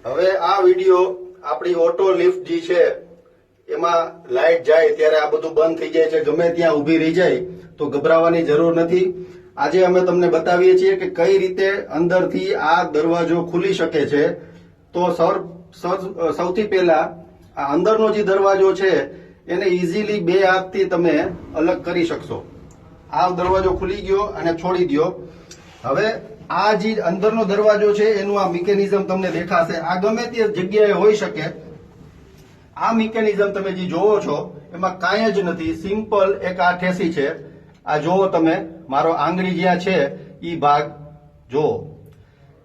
હવે આ વિડીયો આપણી ઓટો લિફ્ટ જે છે એમાં લાઇટ જાય ત્યારે આ બધું બંધ થઈ જાય છે, ગમે ત્યાં ઊભી રહી જાય તો ગભરાવાની જરૂર નથી. આજે અમે તમને બતાવીએ છીએ કે કઈ રીતે અંદરથી આ દરવાજો ખુલી શકે છે. તો સૌથી પહેલા આ અંદરનો જે દરવાજો છે એને ઇઝીલી બે હાથથી તમે અલગ કરી શકશો. આ દરવાજો ખુલી ગયો અને છોડી દો. હવે આ જે અંદરનો દરવાજો છે એનું આ મિકેનિઝમ તમને દેખાશે. આ ગમે તે જગ્યાએ હોઈ શકે. આ મિકેનિઝમ તમે જે જોવો છો એમાં કાંઈ જ નથી, સિમ્પલ એક આ ઠેસી છે. આ જોવો તમે, મારો આંગળી જ્યાં છે એ ભાગ જોવો.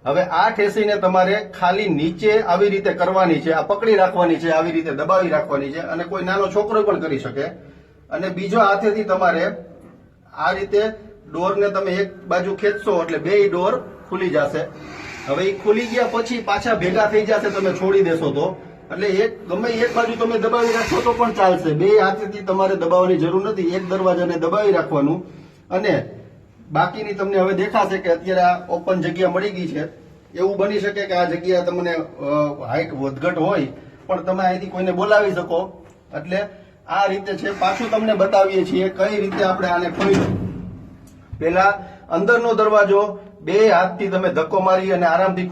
હવે આ ઠેસીને તમારે ખાલી નીચે આવી રીતે કરવાની છે, આ પકડી રાખવાની છે, આવી રીતે દબાવી રાખવાની છે, અને કોઈ નાનો છોકરો પણ કરી શકે. અને બીજો હાથેથી તમારે આ રીતે ડોરને તમે એક બાજુ ખેંચશો એટલે બે ડોર ખુલી જશે. હવે એ ખુલી ગયા પછી પાછા ભેગા થઈ જશે તમે છોડી દેશો તો. એટલે ગમે એક બાજુ તમે દબાવી રાખશો તો પણ ચાલશે. બે હાથેથી તમારે દબાવવાની જરૂર નથી, એક દરવાજાને દબાવી રાખવાનું. અને બાકીની તમને હવે દેખાશે કે અત્યારે આ ઓપન જગ્યા મળી ગઈ છે. એવું બની શકે કે આ જગ્યા તમને હાઈટ વધઘટ હોય પણ તમે અહીંથી કોઈને બોલાવી શકો. એટલે આ રીતે છે. પાછું તમને બતાવીએ છીએ કઈ રીતે આપણે આને ખોલીશું. પહેલા અંદરનો દરવાજો બે હાથથી તમે ધક્કો મારી અને આરામથી